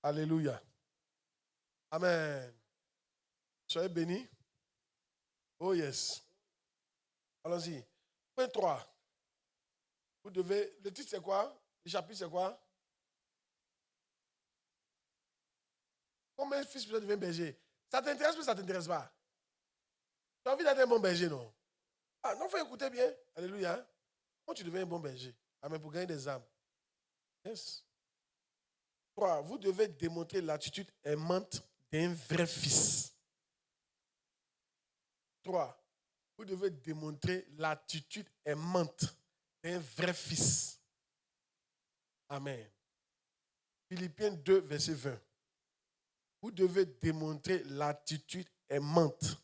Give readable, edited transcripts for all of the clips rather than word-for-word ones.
Alléluia. Amen. Soyez bénis. Oh yes. Allons-y. Point 3. Vous devez. Le titre c'est quoi? Le chapitre c'est quoi? Comment un fils peut devenir berger? Ça t'intéresse ou ça ne t'intéresse pas? Tu as envie d'être un bon berger, non? Ah, non, faut écouter bien. Alléluia. Comment tu deviens un bon berger? Amen, pour gagner des âmes. Yes. 3. Vous devez démontrer l'attitude aimante d'un vrai fils. 3. Vous devez démontrer l'attitude aimante d'un vrai fils. Amen. Philippiens 2, verset 20. Vous devez démontrer l'attitude aimante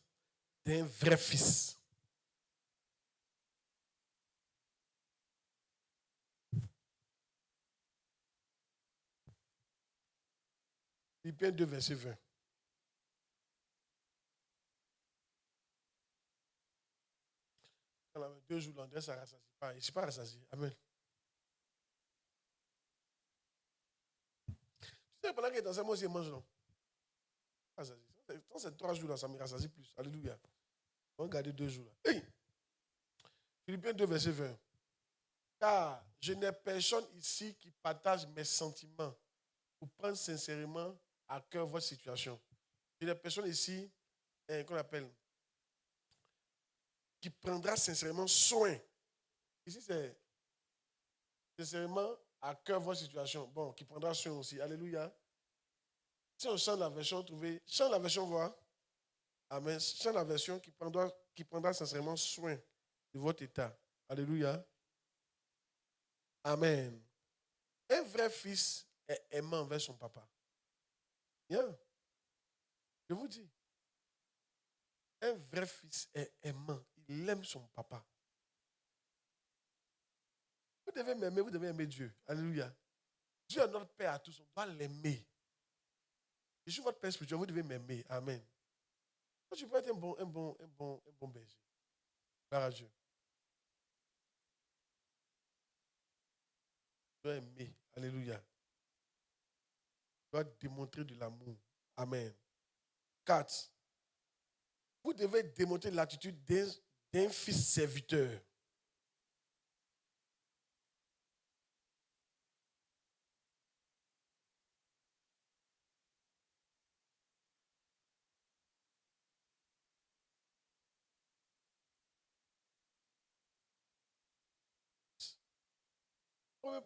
d'un vrai fils. Philippiens 2, verset 20. Quand 2 jours, l'André ne rassasie pas. Je ne suis pas rassasié. Amen. Tu sais, pendant qu'il est dans ce moi aussi, il mange, non? Quand c'est 3 jours, là, ça me rassasie plus. Alléluia. On va garder 2 jours. Là. Hey! Philippiens 2, verset 20. Car je n'ai personne ici qui partage mes sentiments pour prendre sincèrement à cœur votre situation. Je n'ai personne ici, qu'on appelle, qui prendra sincèrement soin. Ici, c'est sincèrement à cœur votre situation. Bon, qui prendra soin aussi. Alléluia. Si on chante la version trouvée, chante la version quoi? Amen. Chante la version qui prendra sincèrement soin de votre état. Alléluia. Amen. Un vrai fils est aimant envers son papa. Bien. Je vous dis. Un vrai fils est aimant. Il aime son papa. Vous devez m'aimer, vous devez aimer Dieu. Alléluia. Dieu est notre Père à tous. On doit l'aimer. Je suis votre Père spirituel, vous devez m'aimer. Amen. Tu peux être un bon berger. Gloire à Dieu. Tu dois aimer. Alléluia. Tu dois démontrer de l'amour. Amen. 4. Vous devez démontrer l'attitude d'un fils serviteur.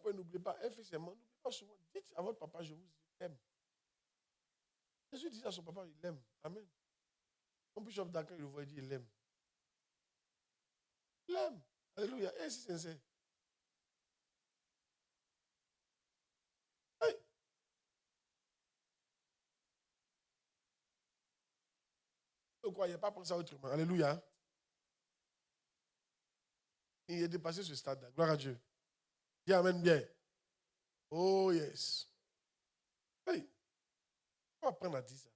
N'oubliez pas, un fils aimant, n'oubliez pas souvent. Dites à votre papa, je vous aime. Jésus dit à son papa, il l'aime. Amen. Mon bishop d'accord, il le voit, il dit, il l'aime. Il l'aime. Alléluia. Et c'est sincère. Hey. Pourquoi il n'y a pas pensé à autrement? Alléluia. Il est dépassé ce stade-là. Gloire à Dieu. Dis amen bien. Oh yes. Hey. On va apprendre à dire ça.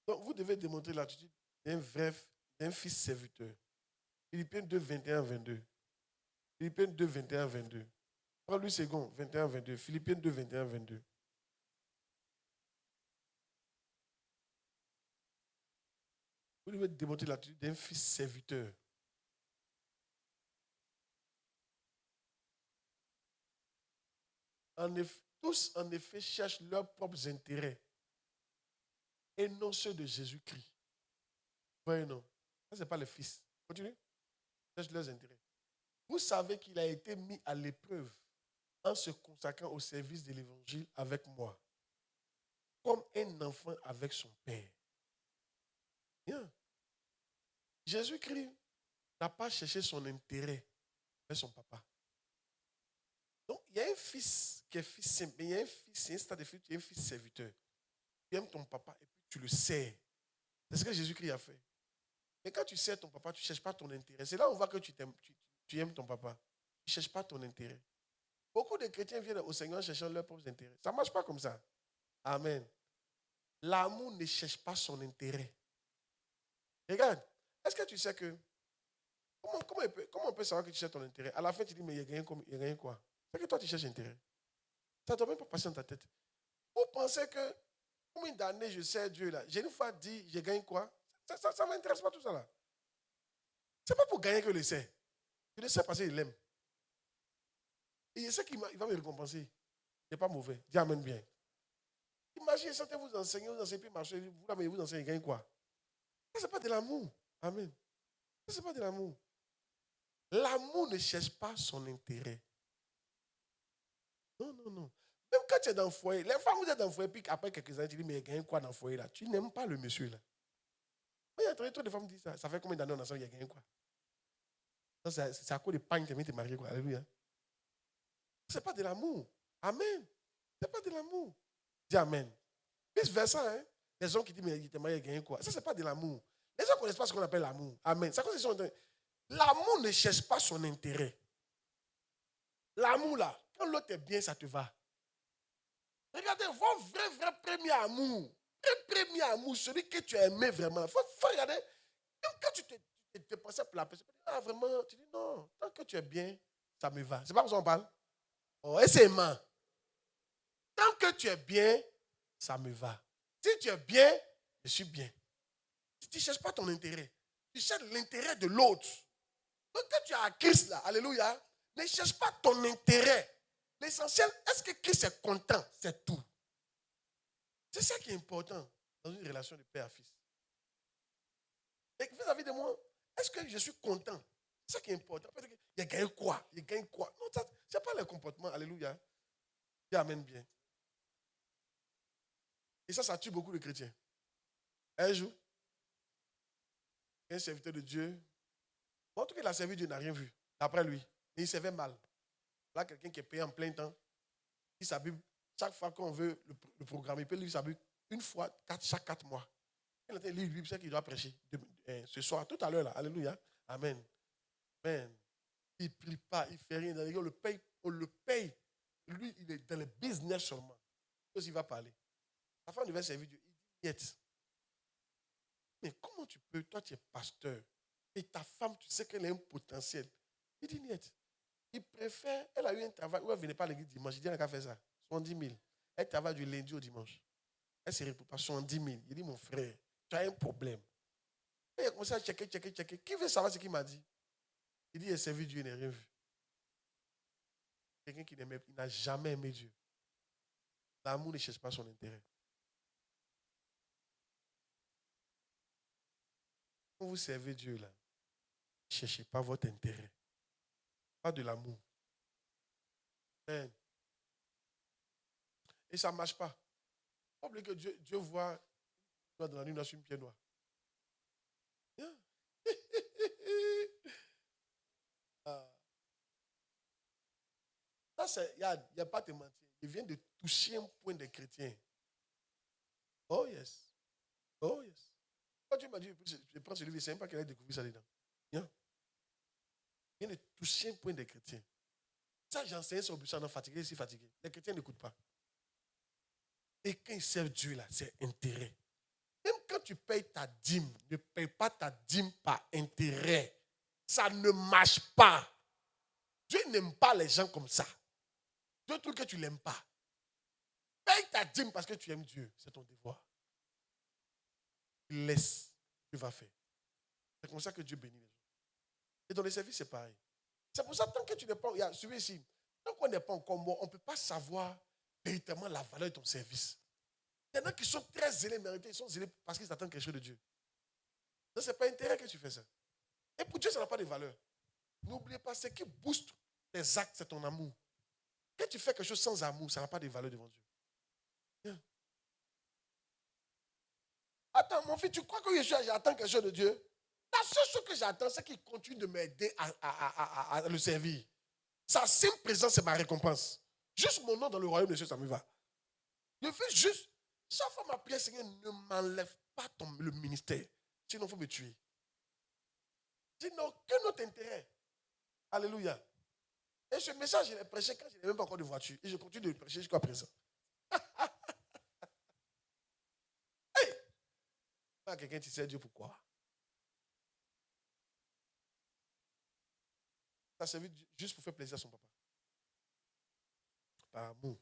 Donc, vous devez démontrer l'attitude d'un fils serviteur. Philippiens 2, 21, 22. Philippiens 2, 21, 22. Prends-lui second, 21, 22. Philippiens 2, 21, 22. Vous devez démontrer l'attitude d'un fils serviteur. Tous, en effet, cherchent leurs propres intérêts et non ceux de Jésus-Christ. Voyez, non. Ça, ce n'est pas le fils. Continue. Cherchent leurs intérêts. Vous savez qu'il a été mis à l'épreuve en se consacrant au service de l'évangile avec moi, comme un enfant avec son père. Bien. Jésus-Christ n'a pas cherché son intérêt avec son papa. Donc, il y a un fils qui est fils simple, mais il y a un fils, c'est un stade de fils, il y a un fils serviteur. Tu aimes ton papa et puis tu le sers. C'est ce que Jésus-Christ a fait. Mais quand tu sers ton papa, tu ne cherches pas ton intérêt. C'est là où on voit que tu aimes ton papa. Tu ne cherches pas ton intérêt. Beaucoup de chrétiens viennent au Seigneur cherchant leurs propres intérêts. Ça ne marche pas comme ça. Amen. L'amour ne cherche pas son intérêt. Regarde, est-ce que tu sais que... Comment on peut savoir que tu cherches ton intérêt? À la fin, tu dis, mais il y a gagné quoi? C'est que toi, tu cherches intérêt. Ça ne doit même pas passer dans ta tête. Vous pensez que combien d'années je sers Dieu là? J'ai une fois dit, je gagne quoi? Ça ne m'intéresse pas tout ça là. Ce n'est pas pour gagner que je le sais. Je le sais parce qu'il l'aime. Et je sais qu'il va me récompenser. Il n'est pas mauvais. Dis amen bien. Imaginez, certains vous enseignez, puis marcher, vous là, mais vous enseignez, gagnez quoi? Ça, ce n'est pas de l'amour. Amen. Ça, ce n'est pas de l'amour. L'amour ne cherche pas son intérêt. Non, non, non. Même quand tu es dans le foyer, les femmes, vous êtes dans le foyer, puis après quelques années, tu dis, mais gagne quoi dans le foyer là? Tu n'aimes pas le monsieur là. Il y a trop de femmes qui disent ça. Ça fait combien d'années on a ensemble, il a gagné quoi? C'est à cause de pagne que tu es marié quoi. Alléluia. Ce n'est pas de l'amour. Amen. Ce n'est pas de l'amour. Dis amen. Vice versa, hein. Les gens qui disent, mais il était marié, il a gagné quoi? Ça, ce n'est pas de l'amour. Les gens ne connaissent pas ce qu'on appelle l'amour. Amen. L'amour ne cherche pas son intérêt. L'amour là, quand l'autre est bien, ça te va. Regardez, votre vrai premier amour, premier amour, celui que tu as aimé vraiment. Il faut regarder, même quand tu te pensais pour la personne, ah vraiment, tu dis non, tant que tu es bien, ça me va. C'est pas comme ça qu'on parle. Oh, et c'est aimant. Tant que tu es bien, ça me va. Si tu es bien, je suis bien. Tu ne cherches pas ton intérêt. Tu cherches l'intérêt de l'autre. Donc quand tu as Christ là, alléluia, ne cherche pas ton intérêt. L'essentiel, est-ce que Christ est content? C'est tout. C'est ça qui est important dans une relation de père à fils. Et vis-à-vis de moi, est-ce que je suis content? C'est ça qui est important. Il a gagné quoi? Il gagne quoi? Non, ce n'est pas le comportement. Alléluia. Il amène bien. Et ça tue beaucoup de chrétiens. Un jour, un serviteur de Dieu, en tout cas, il a servi Dieu, il n'a rien vu. Après lui, et il servait mal. Là, quelqu'un qui est payé en plein temps, il sa Bible, chaque fois qu'on veut le programmer, il peut lire sa Bible une fois, chaque 4 mois. Il a lu la Bible, c'est qu'il doit prêcher ce soir, tout à l'heure, là. Alléluia. Amen. Amen. Il ne plie pas, il ne fait rien. On le paye. Lui, il est dans le business seulement. Il va parler. La femme devait servir Dieu. Il dit, niet. Mais comment tu peux, toi tu es pasteur, et ta femme, tu sais qu'elle a un potentiel. Il dit, niet. Il préfère, elle a eu un travail où elle ne venait pas à l'église dimanche. Il dit, elle a fait ça. 70 000. Elle travaille du lundi au dimanche. Elle ne se retrouve pas 70 000. Il dit, mon frère, tu as un problème. Et il a commencé à checker. Qui veut savoir ce qu'il m'a dit? Il dit, il a servi Dieu, il n'a rien vu. Quelqu'un qui n'a jamais aimé Dieu. L'amour ne cherche pas son intérêt. Quand vous servez Dieu, là, ne cherchez pas votre intérêt. Pas de l'amour. Et ça ne marche pas. Pas oublier que Dieu voit dans la nuit, on a sur une pied noir. Yeah. Ça, il n'y a pas de mentir. Il vient de toucher un point des chrétiens. Oh yes. Oh yes. Quand tu m'as dit, je prends celui-là, je ne sais même pas qu'elle a découvert ça dedans. Yeah. Il vient de toucher un point des chrétiens. Ça, j'enseigne sur le but, ça en fatigué, c'est fatigué. Les chrétiens n'écoutent pas. Et quand ils servent Dieu, là, c'est intérêt. Même quand tu payes ta dîme, ne paye pas ta dîme par intérêt. Ça ne marche pas. Dieu n'aime pas les gens comme ça. Dieu trouve que tu ne l'aimes pas. Paye ta dîme parce que tu aimes Dieu. C'est ton devoir. Laisse. Tu vas faire. C'est comme ça que Dieu bénit les gens. Et dans les services, c'est pareil. C'est pour ça, tant que tu n'es pas... Suivez ici. Tant qu'on n'est pas encore mort, on ne peut pas savoir véritablement la valeur de ton service. Il y en a qui sont très zélés, mérités. Ils sont zélés parce qu'ils attendent quelque chose de Dieu. Donc, ce n'est pas intérêt que tu fais ça. Et pour Dieu, ça n'a pas de valeur. N'oubliez pas, ce qui booste tes actes, c'est ton amour. Quand tu fais quelque chose sans amour, ça n'a pas de valeur devant Dieu. Bien. Attends, mon fils, tu crois que j'attends quelque chose de Dieu? La seule chose que j'attends, c'est qu'il continue de m'aider à le servir. Sa simple présence, c'est ma récompense. Juste mon nom dans le royaume de Dieu, ça me va. Je veux juste, chaque fois ma prière, Seigneur, ne m'enlève pas le ministère. Sinon, il faut me tuer. Je n'ai aucun autre intérêt. Alléluia. Et ce message, je l'ai prêché quand je n'ai même pas encore de voiture. Et je continue de le prêcher jusqu'à présent. Hey! Pas quelqu'un qui sait Dieu pourquoi. Ça a servi juste pour faire plaisir à son papa. Par amour.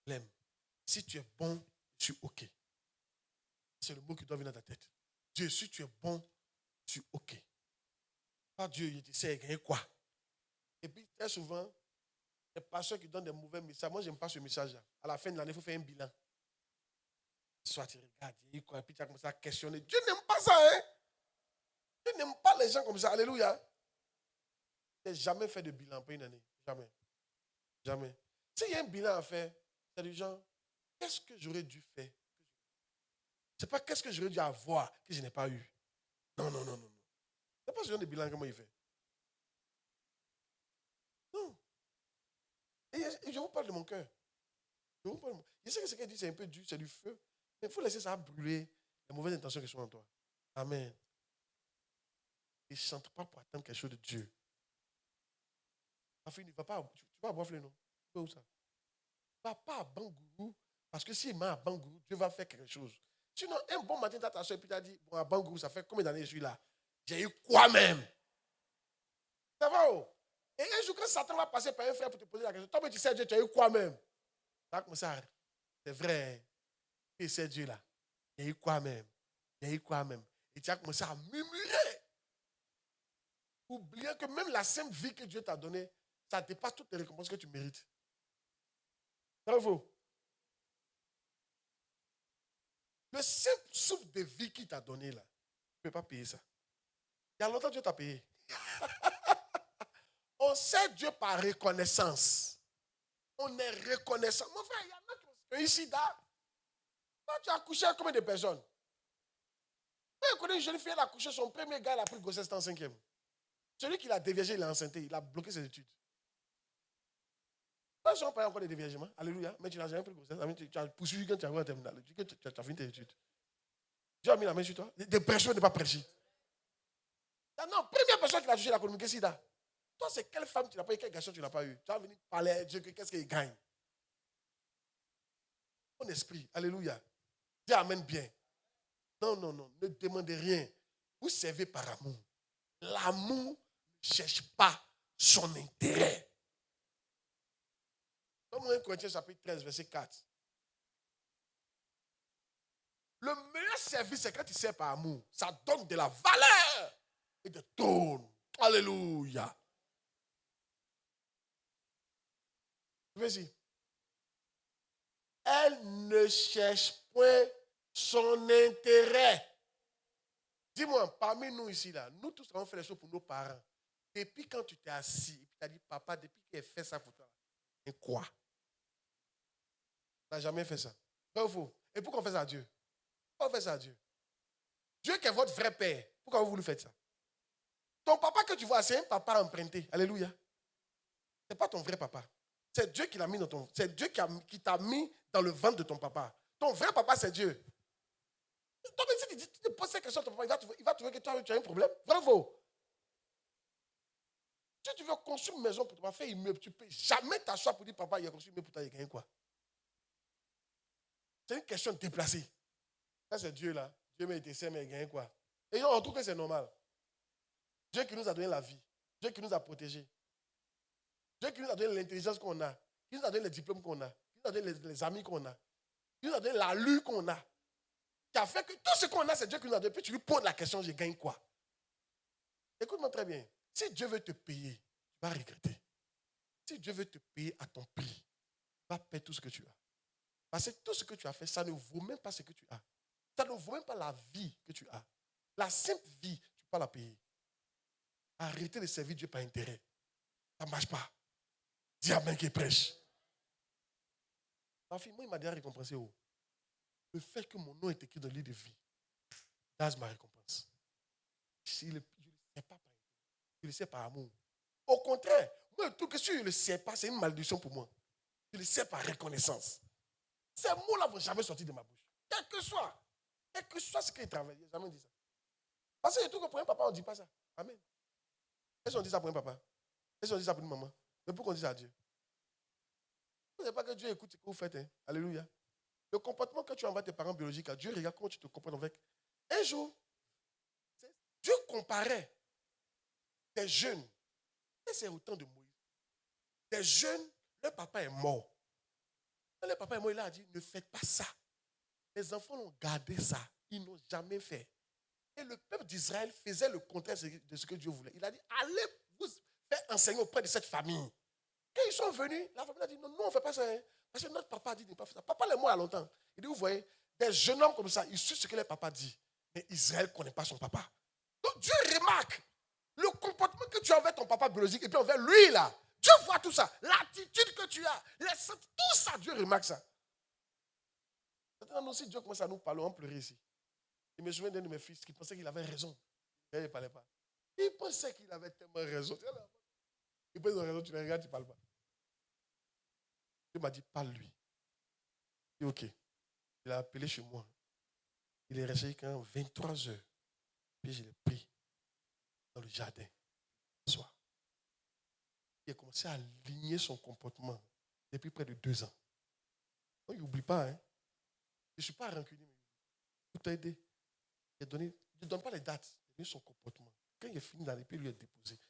Il l'aime. si tu es bon, je suis OK. C'est le mot qui doit venir dans ta tête. Dieu, si tu es bon, je suis OK. Pas Dieu, il te sait gagner quoi. Et puis, très souvent, les pasteurs qui donnent des mauvais messages, moi, je n'aime pas ce message-là. À la fin de l'année, il faut faire un bilan. Soit tu regardes, et puis tu as commencé à questionner. Dieu n'aime pas ça, hein? Dieu n'aime pas les gens comme ça. Alléluia. Je n'ai jamais fait de bilan pour une année. Jamais. Jamais. S'il y a un bilan à faire, c'est du genre, qu'est-ce que j'aurais dû faire? Ce n'est pas qu'est-ce que j'aurais dû avoir que je n'ai pas eu. Non, non, non, non. Ce n'est pas ce genre de bilan comment il fait. Non. Et je vous parle de mon cœur. Je sais que ce qu'elle dit, c'est un peu dur, c'est du feu. Mais il faut laisser ça brûler les mauvaises intentions qui sont en toi. Amen. Et ne chante pas pour attendre quelque chose de Dieu. Tu vas à Boiflé, non? Tu vas où ça? Tu ne vas pas à Bangourou. Parce que s'il m'a à Bangourou, Dieu va faire quelque chose. Sinon, un bon matin, tu as ta soeur et puis tu as dit, bon, à Bangourou, ça fait combien d'années je suis là? J'ai eu quoi même? Ça va où? Et un jour, quand Satan va passer par un frère pour te poser la question, toi, tu sais Dieu, tu as eu quoi même? Ça comme ça, c'est vrai. Et c'est Dieu là. Il y a eu quoi même? Il y a eu quoi même? Et tu as commencé à murmurer. Oubliant que même la simple vie que Dieu t'a donnée, ça dépasse toutes les récompenses que tu mérites. Bravo. Le simple souffle de vie qu'il t'a donné là, tu ne peux pas payer ça. Il y a longtemps que Dieu t'a payé. On sait Dieu par reconnaissance. On est reconnaissant. Mon frère, il y en a qui ont ici, là. Quand tu as accouché à combien de personnes? Je connais une jeune fille, elle a accouché, son premier gars, elle a pris le grossesse en 5e. Celui qui l'a déviagé, il l'a enceinté, il a bloqué ses études. Pas si on parle encore de déviagement, alléluia, mais tu n'as jamais pris le grossesse. Tu as poursuivi quand tu as arrivé en terminale, tu as fini tes études. Dieu a mis la main sur toi. Des pressions ne pas prêcher. Non, première personne qui l'a touché, la communiqué sida. Toi, c'est quelle femme tu n'as pas eu, quel garçon tu n'as pas eu? Tu vas venir parler à Dieu, qu'est-ce qu'il gagne? Mon esprit, alléluia. Dis amen bien. Non, non, non, ne demandez rien. Vous servez par amour. L'amour ne cherche pas son intérêt. Comme 1 Corinthiens chapitre 13, verset 4. Le meilleur service, c'est quand tu sers par amour. Ça donne de la valeur et de ton. Alléluia. Vas-y. Elle ne cherche point son intérêt. Dis-moi, parmi nous ici, là, nous tous avons fait les choses pour nos parents. Depuis quand tu t'es assis et tu as dit, papa, depuis qu'il a fait ça pour toi, et quoi? Tu n'as jamais fait ça. Vrai ou faux? Et pourquoi on fait ça à Dieu? Pourquoi on fait ça à Dieu? Dieu qui est votre vrai père. Pourquoi vous le faites ça? Ton papa que tu vois, c'est un papa emprunté. Alléluia. Ce n'est pas ton vrai papa. C'est Dieu qui l'a mis dans ton. C'est Dieu qui t'a mis dans le ventre de ton papa. Ton vrai papa, c'est Dieu. Donc, si tu te poses cette question à ton papa, il va trouver que tu as un problème. Bravo. Si tu veux construire une maison pour ton papa, faire une immeuble, tu ne peux jamais t'asseoir pour dire, papa, il a construit une immeuble pour toi, il a gagné quoi? C'est une question déplacée. Ça, c'est Dieu là. Dieu m'a été saint, mais il a gagné quoi? Et on trouve que c'est normal. Dieu qui nous a donné la vie. Dieu qui nous a protégés. Dieu qui nous a donné l'intelligence qu'on a. Qui nous a donné les diplômes qu'on a. Qui nous a donné les amis qu'on a. Qui nous a donné la lue qu'on a. Qui a fait que tout ce qu'on a, c'est Dieu qui nous a donné. Puis tu lui poses la question, je gagne quoi? Écoute-moi très bien. Si Dieu veut te payer, tu vas regretter. Si Dieu veut te payer à ton prix, tu vas perdre tout ce que tu as. Parce que tout ce que tu as fait, ça ne vaut même pas ce que tu as. Ça ne vaut même pas la vie que tu as. La simple vie, tu ne peux pas la payer. Arrêtez de servir Dieu par intérêt. Ça ne marche pas. Dis amen qui prêche. Ma fille, moi, il m'a déjà récompensé. Oh. Le fait que mon nom est écrit dans le livre de vie, c'est ma récompense. Je ne le sais pas par intérêt. Je le sais par amour. Au contraire, moi, tout que si je ne le sais pas, c'est une malédiction pour moi. Je le sais par reconnaissance. Ces mots-là ne vont jamais sortir de ma bouche. Quel que soit ce qu'il travaille, je n'ai jamais dit ça. Parce que les trucs pour un papa, on ne dit pas ça. Amen. Est-ce qu'on dit ça pour un papa? Est-ce qu'on dit ça pour une maman? Mais pourquoi on dit ça à Dieu? Vous ne savez pas que Dieu écoute ce que vous faites. Hein? Alléluia. Le comportement que tu envoies tes parents biologiques à Dieu, regarde comment tu te comportes avec. Un jour, Dieu comparait des jeunes. Et c'est au temps de Moïse. Des jeunes, leur papa est mort. Quand les papas et moi, il a dit, ne faites pas ça. Les enfants ont gardé ça. Ils n'ont jamais fait. Et le peuple d'Israël faisait le contraire de ce que Dieu voulait. Il a dit, allez vous faire enseigner auprès de cette famille. Quand ils sont venus, la famille a dit, non, nous on ne fait pas ça. Hein. Parce que notre papa a dit de ne pas faire ça. Papa les mots à longtemps. Il dit, vous voyez, des jeunes hommes comme ça, ils suivent ce que les papas disent. Mais Israël ne connaît pas son papa. Donc Dieu remarque le comportement que tu as envers ton papa biologique et puis envers lui là. Dieu voit tout ça. L'attitude que tu as. Tout ça, Dieu remarque ça. Maintenant, aussi, Dieu commence à nous parler, on pleurait ici. Je me souviens d'un de mes fils qui pensait qu'il avait raison. Il ne parlait pas. Il pensait qu'il avait tellement raison. Il pense raison, tu le regardes, tu ne parles pas. Dieu m'a dit, parle-lui. Il dit, ok. Il a appelé chez moi. Il est resté quand 23 heures. Puis je l'ai pris dans le jardin. Le soir. Il a commencé à aligner son comportement depuis près de 2 ans. Donc, il n'oublie pas. Hein. Je ne suis pas rancunier. Tout t'a aidé. Il a donné, je ne donne pas les dates. Il a donné son comportement. Quand il est fini dans l'épée, il lui a déposé.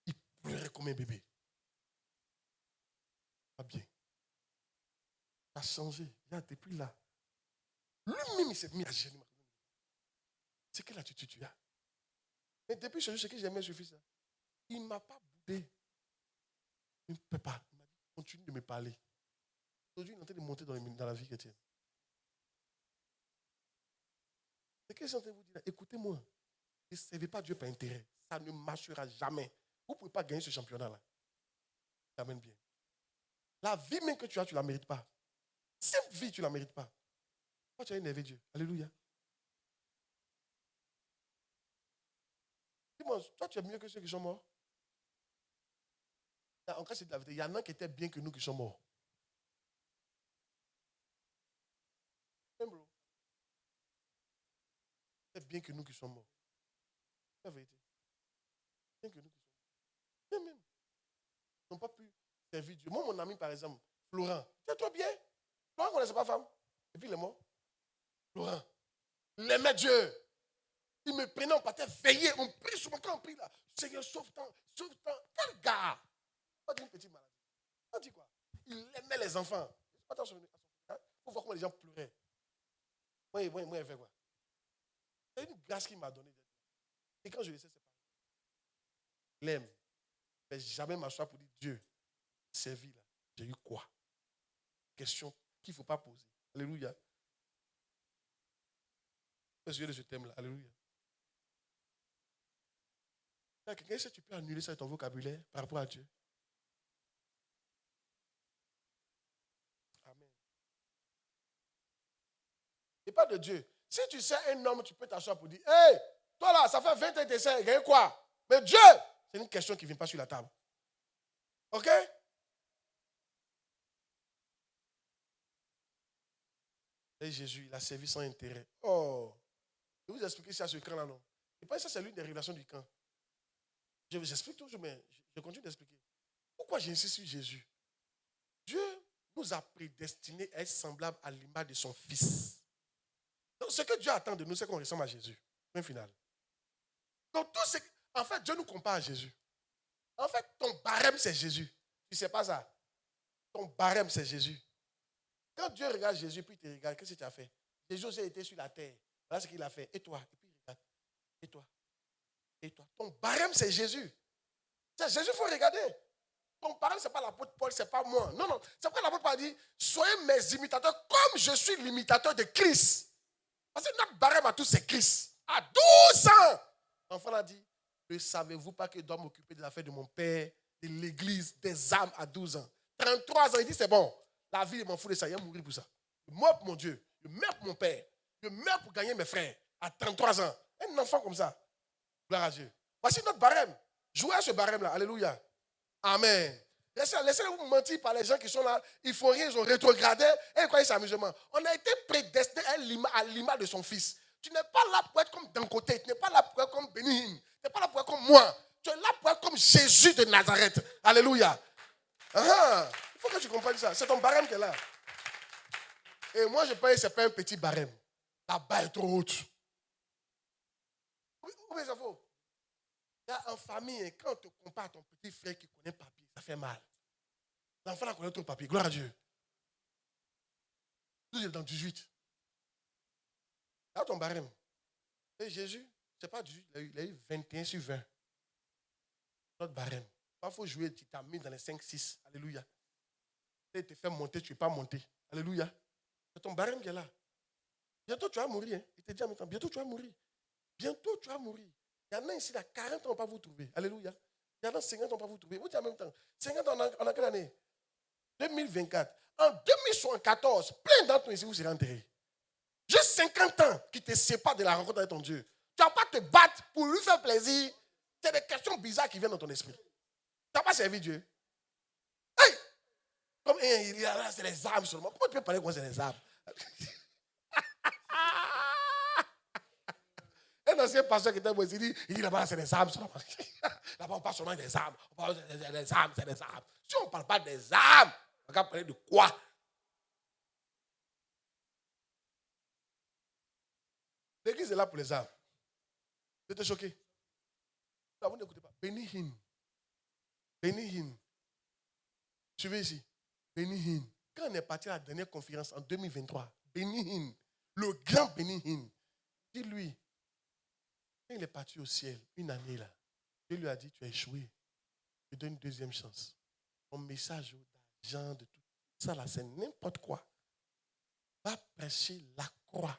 Il pleurait comme un bébé. Pas bien. Ça a changé. Depuis là. Lui-même, il s'est mis à gêner. C'est quelle attitude tu as? Mais depuis ce que j'aimais ce fils, il ne m'a pas boudé. Il ne peut pas. Il m'a dit, continue de me parler. Aujourd'hui, il est en train de monter dans la vie chrétienne. C'est ce que je suis en train de vous dire. Écoutez-moi. Ne servez pas Dieu par intérêt. Ça ne marchera jamais. Vous ne pouvez pas gagner ce championnat-là. Amen bien. La vie même que tu as, tu ne la mérites pas. Cette vie, tu ne la mérites pas. Toi, tu as énervé Dieu. Alléluia. Dis-moi, toi, tu es mieux que ceux qui sont morts. En cas, c'est de la vérité. Il y en a qui étaient bien que nous qui sommes morts. C'est bien que nous qui sommes morts. C'est la vérité. Bien que nous qui sommes morts. Bien même. Ils n'ont pas pu servir Dieu. Moi, mon ami, par exemple, Florent. Tiens-toi bien. Florent ne connaissait pas femme. Et puis il est mort. Florent. Il aimait Dieu. Il me prenait, on partait veiller. On prie sur mon camp, on prie là. Seigneur, sauve-toi. Sauve-toi. Quel gars. On dit une petite maladie. On dit quoi? Il aimait les enfants. Attention, il faut voir comment les gens pleuraient. Moi, il fait quoi? C'est une grâce qu'il m'a donnée. Et quand je le sais, c'est pas. Il aime. Mais jamais m'asseoir pour dire Dieu, servi là. J'ai eu quoi? Question qu'il ne faut pas poser. Alléluia. Je suis de ce thème-là. Alléluia. Quelqu'un sait que tu peux annuler ça de ton vocabulaire par rapport à Dieu? Amen. Et pas de Dieu. Si tu sais un homme, tu peux t'asseoir pour dire, hey, toi là, ça fait 20 ans que tu essaies, gagne quoi? Mais Dieu, c'est une question qui ne vient pas sur la table. OK? Et Jésus, il a servi sans intérêt. Oh, je vais vous expliquer ça sur le camp là, non? Et pas ça, c'est l'une des révélations du camp. Je vous explique toujours, mais je continue d'expliquer. Pourquoi j'insiste sur Jésus? Dieu nous a prédestinés à être semblables à l'image de son Fils. Donc, ce que Dieu attend de nous, c'est qu'on ressemble à Jésus. Point final. Donc, en fait, Dieu nous compare à Jésus. En fait, ton barème, c'est Jésus. Tu ne sais pas ça? Ton barème, c'est Jésus. Quand Dieu regarde Jésus, puis il te regarde, qu'est-ce que tu as fait? Jésus aussi était sur la terre. Voilà ce qu'il a fait. Et toi? Et puis il regarde. Et toi? Et toi? Ton barème, c'est Jésus. C'est Jésus, il faut regarder. Ton barème, ce n'est pas l'apôtre Paul, ce n'est pas moi. Non, non. C'est pourquoi l'apôtre Paul a dit, soyez mes imitateurs comme je suis l'imitateur de Christ. Parce que notre barème à tous, c'est Christ. À 12 ans. L'enfant a dit, ne savez-vous pas que je dois m'occuper des affaires de mon père, de l'église, des âmes à 12 ans? 33 ans, il dit, c'est bon. La vie, il m'en fout de ça. Il va mourir pour ça. Je meurs pour mon Dieu. Je meurs pour mon père. Je meurs pour gagner mes frères. À 33 ans. Un enfant comme ça. Gloire à Dieu. Voici notre barème. Jouez à ce barème-là. Alléluia. Amen. Laissez-vous mentir par les gens qui sont là. Ils font rien, ils ont rétrogradé. Et ils croient que c'est amusement. On a été prédestiné à l'image de son Fils. Tu n'es pas là pour être comme d'un côté. Tu n'es pas là pour être comme Bénin. Tu n'es pas là pour être comme moi. Tu es là pour être comme Jésus de Nazareth. Alléluia. Il faut que tu comprennes ça. C'est ton barème qui est là. Et moi, je pense que ce n'est pas un petit barème. La barre est trop haute. Oui, ça faut. Là, en famille, quand on te compare à ton petit frère qui connaît papier, ça fait mal. L'enfant a connaît trop le papier. Gloire à Dieu. Tout est dans 18. Là, ton barème. Et Jésus, c'est pas 18, il a eu 21 sur 20. Notre barème. Il faut jouer, tu t'as mis dans les 5-6. Alléluia. Et il te fait monter, tu n'es pas monté. Alléluia. C'est ton barème qui est là. Bientôt tu vas mourir. Hein. Il te dit en même temps, bientôt tu vas mourir. Bientôt tu vas mourir. Il y en a ici, là, 40 ans, on ne va pas vous trouver. Alléluia. Il y en a 50 ans, on ne va pas vous trouver. Vous dites en même temps, 50 ans, on a quelle année? 2024. En 2074, plein d'entre nous ici, vous serez enterrés. J'ai 50 ans qui te séparent de la rencontre avec ton Dieu. Tu ne vas pas te battre pour lui faire plaisir. C'est des questions bizarres qui viennent dans ton esprit. Tu n'as pas servi Dieu. Hey! Comme il dit, là, c'est les âmes seulement. Comment tu peux parler comme c'est les âmes? Un ancien pasteur qui était moi, il dit là-bas, c'est des âmes seulement. Là-bas, on parle seulement des âmes. On parle des âmes, c'est des âmes. Si on ne parle pas des âmes, on va parler de quoi? L'église est là pour les âmes. Vous êtes choqué? Vous n'écoutez pas. Bénis him. Bénis him. Suivez ici. Bénis him. Quand on est parti à la dernière conférence en 2023, bénis him. Le grand bénis him. Dis-lui, quand il est parti au ciel, une année là, Dieu lui a dit, tu as échoué. Je te donne une deuxième chance. Ton message d'argent, de tout ça là, c'est n'importe quoi. Va prêcher la croix,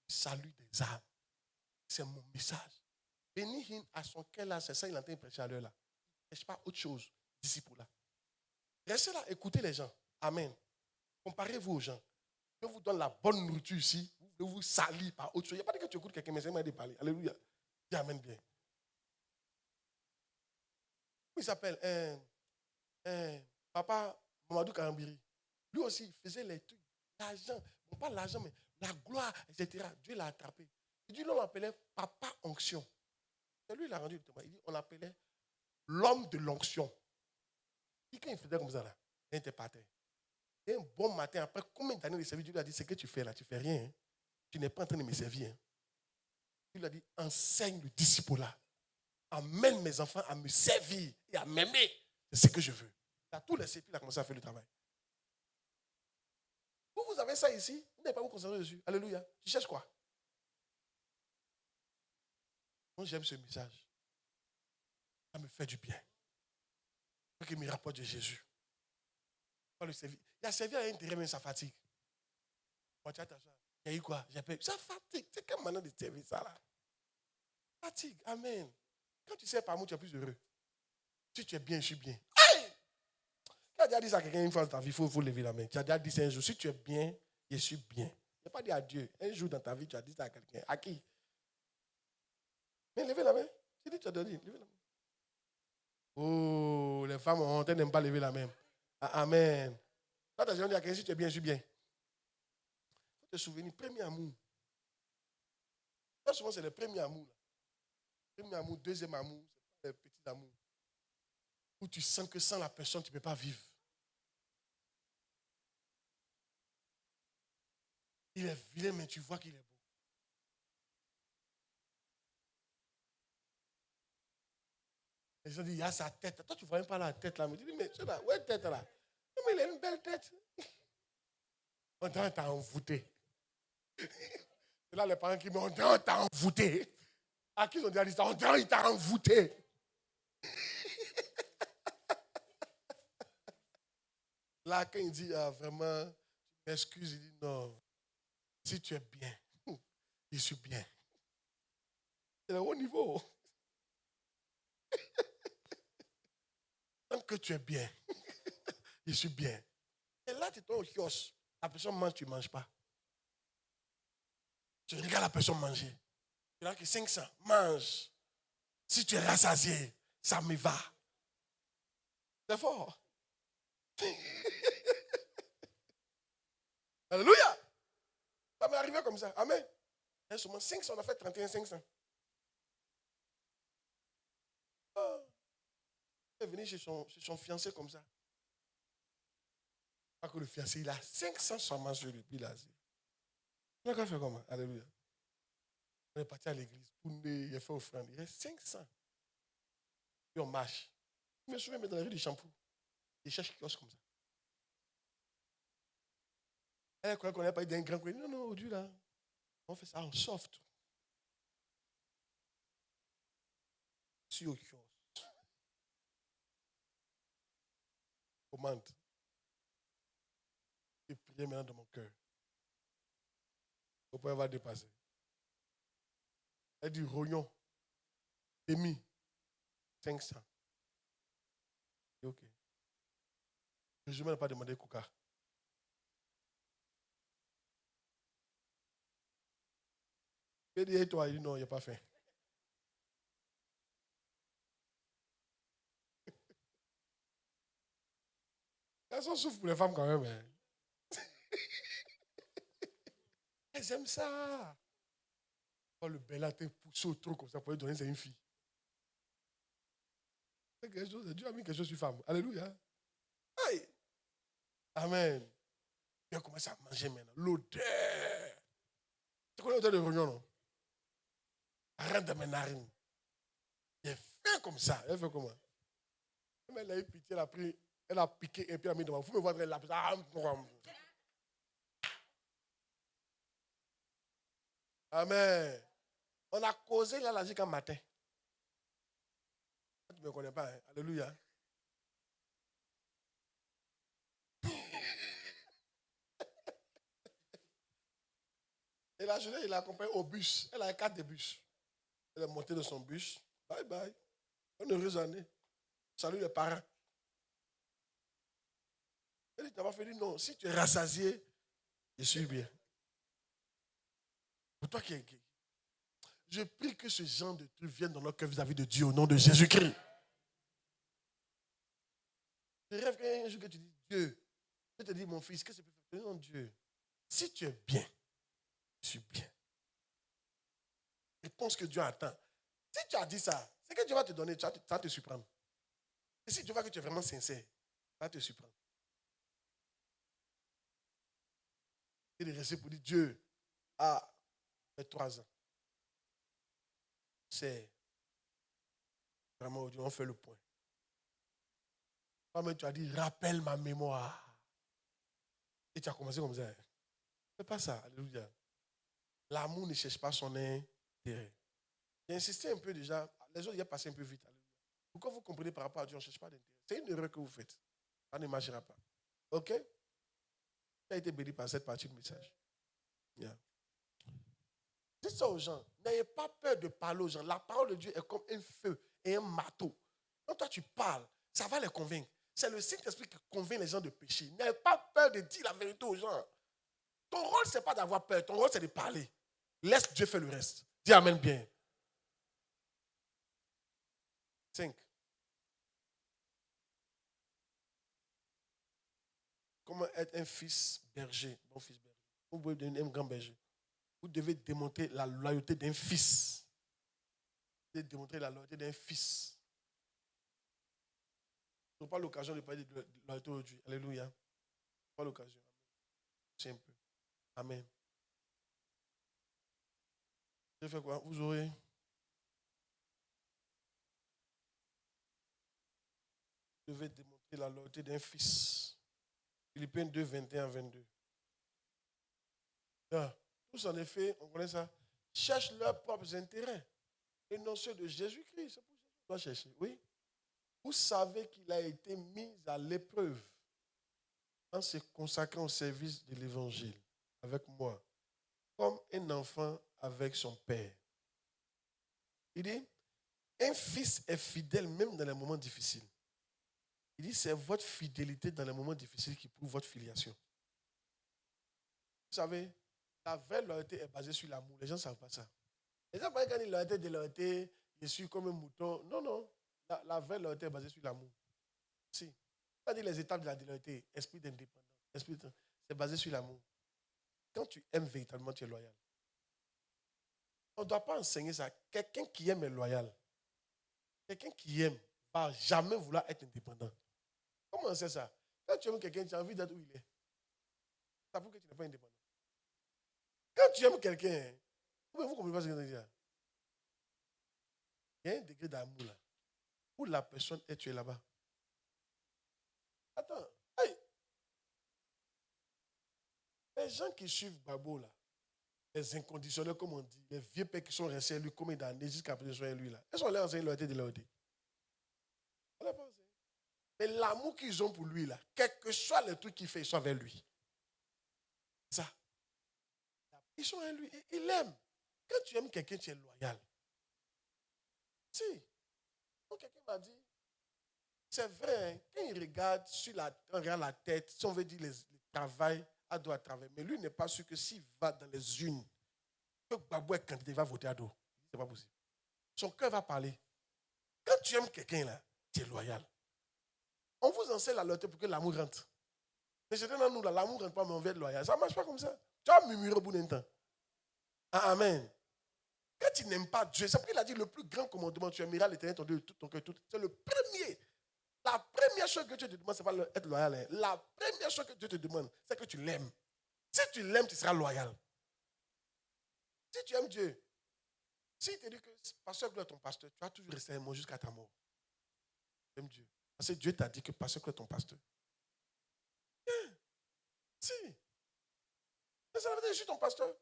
le salut des âmes. C'est mon message. Bénis him à son cœur là, c'est ça il est en train de prêcher à l'heure là. Il ne prêche pas autre chose d'ici pour là. Restez là, écoutez les gens. Amen. Comparez-vous aux gens. Je vous donne la bonne nourriture ici. Vous vous salir par autre chose. Il n'y a pas dit que tu écoutes quelqu'un, mais c'est moi de parler. Alléluia. Dis amen bien. Comment il s'appelle? Papa Mamadou Karambiri. Lui aussi, il faisait les trucs. L'argent. Bon, pas l'argent, mais la gloire, etc. Dieu l'a attrapé. Et Dieu, on l'appelait Papa Onction. C'est lui, il a rendu le témoin. Il dit, on l'appelait l'homme de l'onction. Et quand il faisait comme ça, là, il était par terre. Et un bon matin, après combien d'années de service, Dieu lui a dit, ce que tu fais là, tu ne fais rien. Hein. Tu n'es pas en train de me servir. Hein. Dieu lui a dit, enseigne le disciple là. Amène mes enfants à me servir et à m'aimer. C'est ce que je veux. Là, tous les sépulcres, il a commencé à faire le travail. Vous avez ça ici, vous n'avez pas vous concentrer dessus. Alléluia. Tu cherches quoi? Moi, j'aime ce message. Ça me fait du bien. Il faut qu'il me rapporte de Jésus. Le servir. Il a servi à un intérêt, mais ça fatigue. Il y a eu quoi? Ça fatigue. C'est quelle manière de servir ça là? Fatigue. Amen. Quand tu sais par moi, tu es plus heureux. Si tu es bien, je suis bien. Hey! Tu as déjà dit ça à quelqu'un une fois dans ta vie, il faut lever la main. Tu as déjà dit ça un jour. Si tu es bien, je suis bien. Tu n'as pas dit à Dieu. Un jour dans ta vie, tu as dit ça à quelqu'un. À qui? Mais levez la main. Tu dis, tu as dit, levez la main. Oh, les femmes ont honte, elles n'aiment pas lever la main. Amen. Quand tu as dit à quelqu'un, si tu es bien, je suis bien. Il faut te souvenir, premier amour. Très souvent, c'est le premier amour. Là. Premier amour, deuxième amour, c'est le petit amour. Où tu sens que sans la personne, tu ne peux pas vivre. Il est vilain, mais tu vois qu'il est beau. Les gens disent, il y a sa tête. Toi, tu ne vois même pas la tête là. Mais tu dis, mais c'est là, où est la tête là? Non, mais il a une belle tête. On t'a envoûté. C'est là les parents qui me disent, on t'a envoûté. À qui ils ont dit ça? On t'a envoûté. Là, quand il dit, vraiment, tu m'excuses, il dit, non. Si tu es bien, je suis bien. C'est le haut niveau. Tant que tu es bien, je suis bien. Et là, tu es au kiosque. La personne mange, tu ne manges pas. Tu regardes la personne manger. Tu as que 500, mange. Si tu es rassasié, ça me va. C'est fort. Alléluia. Ça m'est arrivé comme ça. Amen. Et seulement 500, on a fait 31 500. Oh. Il est venu chez son fiancé comme ça. Pas que le fiancé, il a 500 seulement sur lui. Puis il a dit. On a fait comment? Alléluia. On est parti à l'église. Il a fait offrande. Il reste 500. Puis on marche. Je me souviens, mais dans la rue du Shampoo. Il cherche kiosque comme ça. Elle croyait qu'on n'avait pas eu d'un grand coup. Non, non, aujourd'hui, là, on fait ça en soft. Je suis au kiosque. Commande. Je prie maintenant dans mon cœur. Vous pouvez avoir dépassé. Elle dit rognon, demi, 500. Et ok. Je ne m'ai pas demandé Coca. Je dis, et toi, il dit non, il n'y a pas faim. Elles sont souffrent pour les femmes quand même. Hein. Elles aiment ça. Quand le bel a poussé au trou comme ça pour lui donner, c'est une fille. Dieu a mis quelque chose sur femme. Alléluia. Aïe. Amen. Il a commencé à manger maintenant. L'odeur. Tu connais l'odeur de rognon, non? Arrête de mes narines. Il est fin comme ça. Elle fait comment? Elle a eu pitié, elle a pris, elle a piqué et puis elle a mis devant. Vous me voyez là. Amen. On a causé là la jusqu'à matin. Tu ne me connais pas. Hein? Alléluia. Et la journée, il l'a accompagné au bus. Elle a 4 de bus. Elle est montée de son bus. Bye bye. Bonne heureuse année. Salut les parents. Elle dit, tu n'as pas fait dire non. Si tu es rassasié, je suis bien. Pour toi qui es gay. Je prie que ce genre de trucs viennent dans notre cœur vis-à-vis de Dieu au nom de Jésus-Christ. Je rêve qu'un jour que tu dis Dieu. Je te dis mon fils, qu'est-ce que tu peux faire? Non, Dieu. Si tu es bien, je suis bien. Et pense que Dieu attend. Si tu as dit ça, c'est que Dieu va te donner, ça va te surprendre. Et si Dieu voit que tu es vraiment sincère, ça va te surprendre. Et de rester pour dire Dieu, fait 3 ans. C'est vraiment aujourd'hui, on fait le point. Toi-même, tu as dit, rappelle ma mémoire. Et tu as commencé comme ça. C'est pas ça, alléluia. L'amour ne cherche pas son intérêt. J'ai insisté un peu déjà. Les autres, il a passé un peu vite. Alléluia. Pourquoi vous comprenez par rapport à Dieu, on ne cherche pas d'intérêt. C'est une erreur que vous faites. Ça ne marchera pas. OK? Tu as été béni par cette partie du message. Yeah. Dites ça aux gens. N'ayez pas peur de parler aux gens. La parole de Dieu est comme un feu et un marteau. Quand toi tu parles, ça va les convaincre. C'est le Saint-Esprit qui convainc les gens de pécher. N'ayez pas peur de dire la vérité aux gens. Ton rôle, ce n'est pas d'avoir peur. Ton rôle, c'est de parler. Laisse Dieu faire le reste. Dis amen bien. 5. Comment être un fils berger, bon fils berger. Vous pouvez devenir un grand berger. Vous devez démontrer la loyauté d'un fils. Vous devez démontrer la loyauté d'un fils. Nous n'avons pas l'occasion de parler de loyauté aujourd'hui. Alléluia. Nous n'avons pas l'occasion. C'est un peu. Amen. Je fais quoi? Vous aurez. Vous devez démontrer la loyauté d'un fils. Philippiens 2, 21 à 22. Ah, tous en effet, on connaît ça, cherchent leurs propres intérêts et non ceux de Jésus-Christ. C'est pour ça qu'on doit chercher. Oui. Vous savez qu'il a été mis à l'épreuve en se consacrant au service de l'évangile avec moi, comme un enfant avec son père. Il dit, un fils est fidèle même dans les moments difficiles. Il dit, c'est votre fidélité dans les moments difficiles qui prouve votre filiation. Vous savez, la vraie loyauté est basée sur l'amour. Les gens ne savent pas ça. Les gens pensent quand ils loyauté de loyauté, je suis comme un mouton. Non, non. La vraie loyauté est basée sur l'amour. Si. Quand on dit les étapes de la loyauté, esprit d'indépendance, c'est basé sur l'amour. Quand tu aimes véritablement, tu es loyal. On ne doit pas enseigner ça. Quelqu'un qui aime est loyal. Quelqu'un qui aime ne va jamais vouloir être indépendant. Comment on sait ça? Quand tu aimes quelqu'un, tu as envie d'être où il est. Ça prouve que tu n'es pas indépendant. Quand tu aimes quelqu'un, vous ne comprenez pas ce que je veux dire. Il y a un degré d'amour là. Où la personne est, tu es là-bas. Attends. Hey. Les gens qui suivent Babo, là, les inconditionnels, comme on dit, les vieux pères qui sont restés à lui combien d'années jusqu'à présent sont à lui, là. Ils sont allés enseigner leur de leur idée. Mais l'amour qu'ils ont pour lui, là, quel que soit le truc qu'il fait, ils sont avec lui. Ça. Ils sont avec lui. Il aime. Quand tu aimes quelqu'un, tu es loyal. Si. Donc quelqu'un m'a dit, c'est vrai, hein, quand il regarde on regarde la tête, si on veut dire le travail, elle doit travailler. Mais lui n'est pas sûr que s'il va dans les unes, que Babou est candidat, il va voter à dos. Ce n'est pas possible. Son cœur va parler. Quand tu aimes quelqu'un, là, tu es loyal. On vous enseigne la loyauté pour que l'amour rentre. Mais c'est dans nous, là, l'amour ne rentre pas, mais on veut être loyal. Ça ne marche pas comme ça. Tu vas murmurer au bout d'un temps. Amen. Quand tu n'aimes pas Dieu, c'est pourquoi il a dit le plus grand commandement, tu aimeras l'Éternel ton Dieu de tout ton cœur. C'est le premier. La première chose que Dieu te demande, ce n'est pas être loyal. Hein. La première chose que Dieu te demande, c'est que tu l'aimes. Si tu l'aimes, tu seras loyal. Si tu aimes Dieu, s'il te dit que pasteur Claude est ton pasteur, tu vas toujours rester un mot jusqu'à ta mort. Tu aimes Dieu. Parce que Dieu t'a dit que pasteur Claude est ton pasteur. Yeah. Si. Mais ça veut dire que je suis ton pasteur.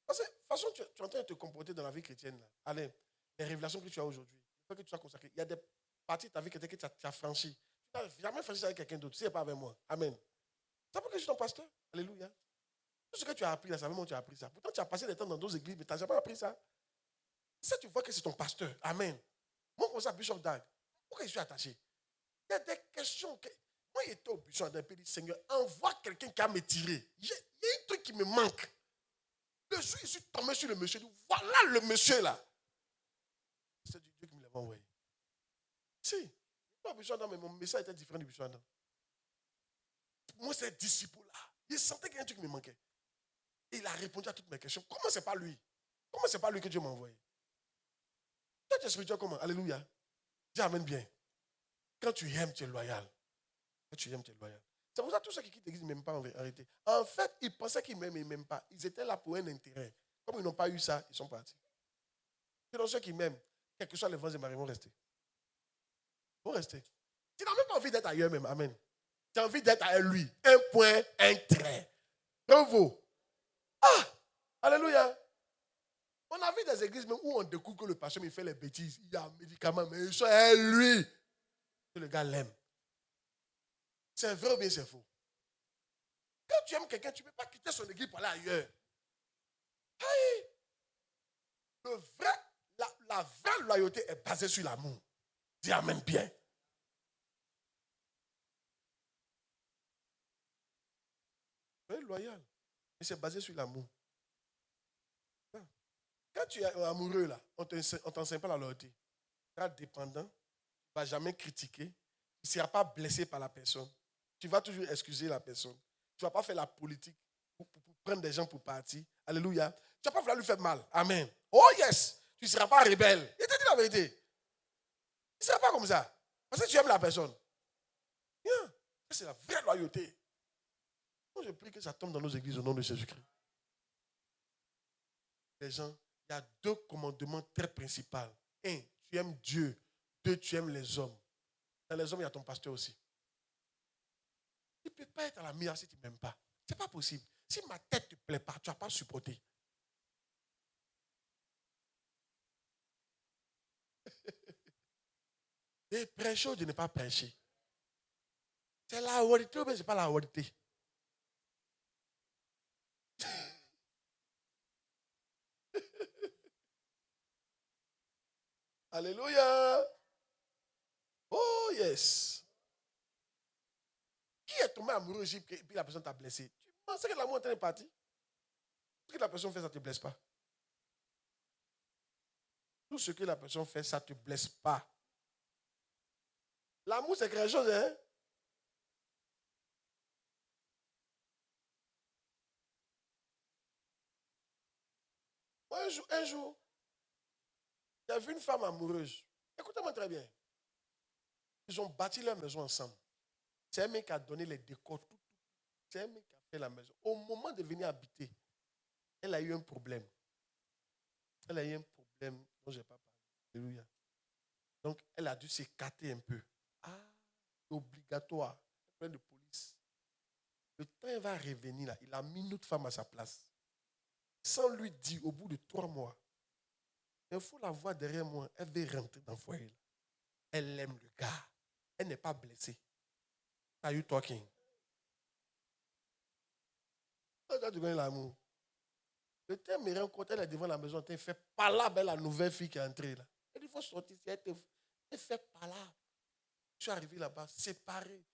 Parce que de toute façon, tu es en train de te comporter dans la vie chrétienne. Là. Allez, les révélations que tu as aujourd'hui, il faut que tu sois consacré. Il y a des parties de ta vie que tu as franchies. Tu n'as jamais franchi avec quelqu'un d'autre. Si ce n'est pas avec moi. Amen. C'est pour que je suis ton pasteur. Alléluia. Tout ce que tu as appris là, c'est vraiment tu as appris ça. Pourtant, tu as passé des temps dans d'autres églises, mais tu n'as jamais appris ça. Ça, tu vois que c'est ton pasteur. Amen. Moi, comme ça, Bishop Dag, pourquoi je suis attaché? Il y a des questions. Moi, il était au Bishop Dag, il dit, Seigneur, envoie quelqu'un qui a me tiré. Il y a un truc qui me manque. Le jour, je suis tombé sur le monsieur. Je dis, voilà le monsieur là. C'est Dieu qui me l'avait envoyé. Si. Au Bishop Dag, mais mon message était différent du Bishop Dag. Moi, ces disciples-là, il sentait qu'il y a un truc qui me manquait. Et il a répondu à toutes mes questions. Comment c'est pas lui? Comment c'est pas lui que Dieu m'a envoyé? Toi, tu es spirituel comment? Alléluia. Dis amen bien. Quand tu aimes, tu es loyal. Quand tu aimes, tu es loyal. C'est pour ça que tous ceux qui quittent l'église ne m'aiment pas en réalité. En fait, ils pensaient qu'ils m'aiment, ils ne m'aiment pas. Ils étaient là pour un intérêt. Comme ils n'ont pas eu ça, ils sont partis. Sinon, ceux qui m'aiment, quel que soit le vent et marée, vont rester. Ils vont rester. Tu n'as même pas envie d'être ailleurs même. Amen. Tu as envie d'être à lui. Un point, un trait. Bravo. Ah! Alléluia. On a vu des églises même où on découvre que le pasteur il fait les bêtises. Il y a un médicament, mais il est lui. Que le gars l'aime. C'est vrai ou bien c'est faux? Quand tu aimes quelqu'un, tu ne peux pas quitter son église pour aller ailleurs. Hey! La vraie loyauté est basée sur l'amour. Dis amen bien. Tu es loyal. Mais c'est basé sur l'amour. Quand tu es amoureux, là, on ne t'enseigne pas la loyauté. Tu seras dépendant. Tu ne vas jamais critiquer. Tu ne seras pas blessé par la personne. Tu vas toujours excuser la personne. Tu ne vas pas faire la politique pour prendre des gens pour partir. Alléluia. Tu ne vas pas vouloir lui faire mal. Amen. Oh yes. Tu ne seras pas rebelle. Il te dit la vérité. Tu ne seras pas comme ça. Parce que tu aimes la personne. Yeah. Ça, c'est la vraie loyauté. Moi, je prie que ça tombe dans nos églises au nom de Jésus-Christ. Les gens, il y a deux commandements très principaux. Un, tu aimes Dieu. Deux, tu aimes les hommes. Dans les hommes, il y a ton pasteur aussi. Tu ne peux pas être à la meilleure si tu ne m'aimes pas. Ce n'est pas possible. Si ma tête ne te plaît pas, tu ne vas pas supporter. Et prêcher ou de ne pas prêcher. C'est la vérité ou bien ce n'est pas la vérité. Alléluia. Oh yes. Qui est tombé amoureux et puis la personne t'a blessé? Tu pensais que l'amour était parti? Ce que la personne fait, ça ne te blesse pas. Tout ce que la personne fait, ça ne te blesse pas. L'amour, c'est quelque chose, hein? Un jour, j'ai vu une femme amoureuse. Écoutez-moi très bien. Ils ont bâti leur maison ensemble. C'est un mec qui a donné les décors, tout. C'est un mec qui a fait la maison. Au moment de venir habiter, elle a eu un problème. Elle a eu un problème dont je n'ai pas parlé. Alléluia. Donc, elle a dû s'écarter un peu. Ah, c'est obligatoire. Plein de police. Le temps il va revenir, là, il a mis une autre femme à sa place. Sans lui dire, au bout de 3 mois, il faut la voir derrière moi. Elle veut rentrer dans le foyer. Là. Elle aime le gars. Elle n'est pas blessée. Are you talking? Quand tu connais l'amour. Le terme me rend compte, elle est devant la maison, elle fait palabre, la nouvelle fille qui est entrée là. Elle dit, il faut sortir, elle fait palabre. Je suis arrivé là-bas, séparé.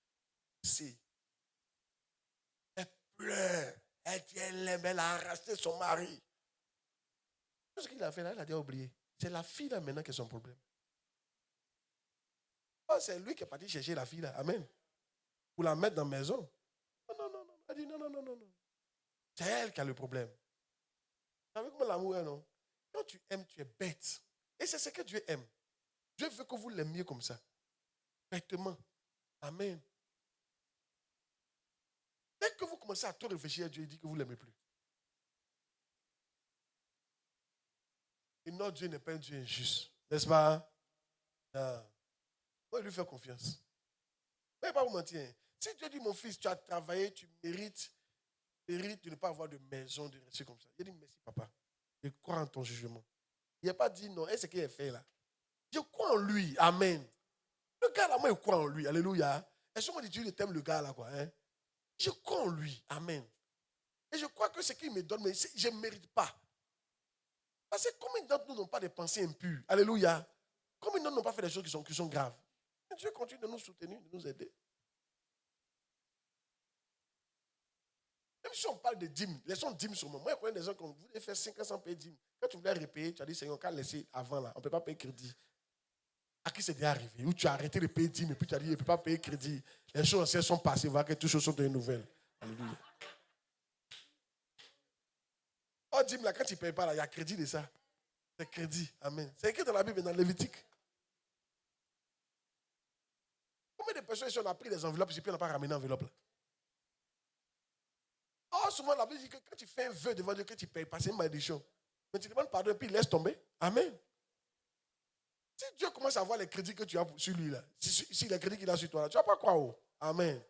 Elle pleure. Elle dit, elle aime, elle a arraché son mari. Tout ce qu'il a fait là, il a déjà oublié. C'est la fille là maintenant qui est son problème. Oh, c'est lui qui est parti chercher la fille là. Amen. Pour la mettre dans la maison. Non. Elle dit non. C'est elle qui a le problème. Vous savez comment l'amour est, non? Quand tu aimes, tu es bête. Et c'est ce que Dieu aime. Dieu veut que vous l'aimiez comme ça. Bêtement. Amen. Dès que vous commencez à tout réfléchir, Dieu dit que vous ne l'aimez plus. Et notre Dieu n'est pas un Dieu injuste. N'est-ce pas? Ah. Moi, je lui fais confiance. Mais pas vous mentir. Hein. Si Dieu dit, mon fils, tu as travaillé, tu mérites de ne pas avoir de maison, de rester comme ça. Il dit, merci papa. Je crois en ton jugement. Il n'a pas dit non. Et ce qu'il a fait là. Je crois en lui. Amen. Le gars là, moi, je crois en lui. Alléluia. Est-ce qu'on dit Dieu t'aime le gars là, quoi? Hein? Je crois en lui. Amen. Et je crois que ce qu'il me donne, mais je ne mérite pas. Parce que combien d'entre nous n'ont pas des pensées impures? Alléluia. Combien d'entre nous n'ont pas fait des choses qui sont graves? Et Dieu continue de nous soutenir, de nous aider. Même si on parle de dîmes, laissons dîmes sur moi. Moi, je connais des gens qui voulaient faire 500 payer dîmes. Quand tu voulais repayer, tu as dit, Seigneur, quand laisser avant là, on ne peut pas payer crédit. À qui c'est déjà arrivé? Ou tu as arrêté de payer dîmes et puis tu as dit, je ne peux pas payer crédit. Les choses anciennes sont passées, voir que toutes choses sont de nouvelles. Alléluia. Oh, dîmes là, quand tu ne payes pas là, il y a crédit de ça. C'est crédit. Amen. C'est écrit dans la Bible, dans Lévitique. Combien de personnes ici on a pris des enveloppes et puis on n'a pas ramené l'enveloppe là? Oh, souvent la Bible dit que quand tu fais un vœu devant Dieu, que tu ne payes pas, c'est une malédiction. Mais tu demandes pardon et puis il laisse tomber. Amen. Si Dieu commence à voir les crédits que tu as sur lui là, si les crédits qu'il a sur toi là, tu ne vas pas croire. Oh. Amen.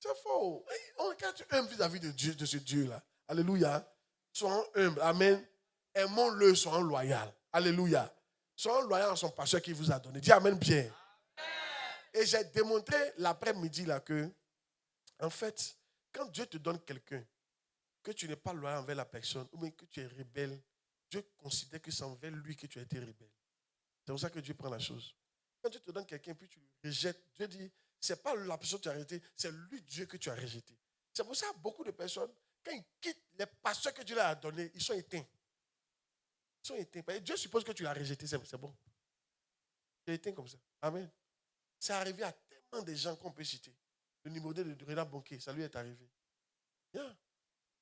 C'est faux. Quand tu es humble vis-à-vis de Dieu, de ce Dieu là, alléluia, sois humble. Amen. Aimons-le, soyons loyaux. Alléluia. Soyons loyaux à son pasteur qui vous a donné. Dis amen bien. Et j'ai démontré l'après-midi là que, en fait, quand Dieu te donne quelqu'un, que tu n'es pas loyal envers la personne, ou bien que tu es rebelle, Dieu considère que c'est envers lui que tu as été rebelle. C'est pour ça que Dieu prend la chose. Quand Dieu te donne quelqu'un, puis tu le rejettes, Dieu dit, ce n'est pas la personne que tu as rejetée, c'est lui, Dieu, que tu as rejeté. C'est pour ça que beaucoup de personnes, quand ils quittent les pasteurs que Dieu leur a donnés, ils sont éteints. Ils sont éteints. Et Dieu suppose que tu l'as rejeté, c'est bon. Tu es éteint comme ça. Amen. C'est arrivé à tellement de gens qu'on peut citer. Le numéro 2 de Renard Bonquet, ça lui est arrivé. Yeah.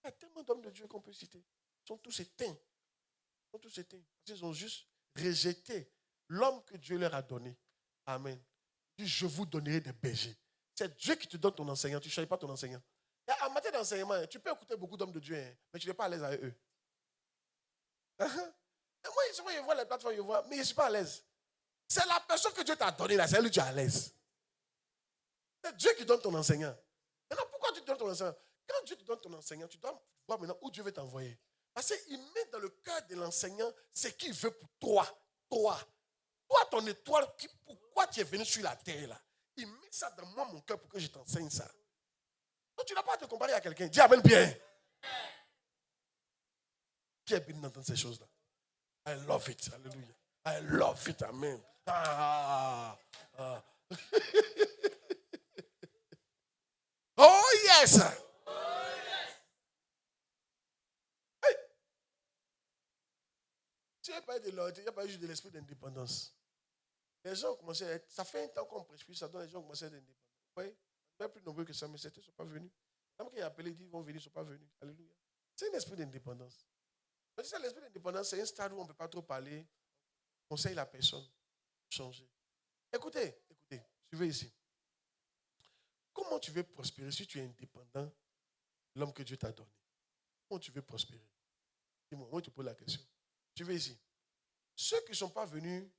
Il y a tellement d'hommes de Dieu qu'on peut citer. Ils sont tous éteints. Ils sont tous éteints. Ils ont juste rejeté l'homme que Dieu leur a donné. Amen. Il dit, je vous donnerai des bergers. C'est Dieu qui te donne ton enseignant. Tu ne choisis pas ton enseignant. Et en matière d'enseignement, tu peux écouter beaucoup d'hommes de Dieu, mais tu n'es pas à l'aise avec eux. Et moi, je vois les plateformes, mais je ne suis pas à l'aise. C'est la personne que Dieu t'a donnée là, c'est elle que tu es à l'aise. C'est Dieu qui donne ton enseignant. Maintenant, pourquoi tu donnes ton enseignant? Quand Dieu te donne ton enseignant, tu dois voir maintenant où Dieu veut t'envoyer. Parce qu'il met dans le cœur de l'enseignant ce qu'il veut pour toi. Toi, ton étoile, pourquoi tu es venu sur la terre là? Il met ça dans moi, mon cœur, pour que je t'enseigne ça. Donc tu n'as pas à te comparer à quelqu'un. Dis amen bien. Qui est béni d'entendre ces choses-là? I love it. Alléluia. I love it. Amen. Ah. Oh yes. Hey. Tu n'as pas eu de loyauté, il n'y a pas eu de l'esprit d'indépendance. Les gens ont commencé à être. Ça fait un temps qu'on prêche plus, ça donne les gens ont commencé à être indépendants. Vous voyez? Pas plus nombreux que ça, mais certains ne sont pas venus. Même qui a appelé, dit ils vont venir, ils ne sont pas venus. Alléluia. C'est un esprit d'indépendance. Mais ça, l'esprit d'indépendance, c'est un stade où on ne peut pas trop parler. On conseille la personne. Changer. Écoutez, suivez ici. Comment tu veux prospérer si tu es indépendant de l'homme que Dieu t'a donné? Comment tu veux prospérer? Dis-moi, moi, je te pose la question. Suivez ici. Ceux qui ne sont pas venus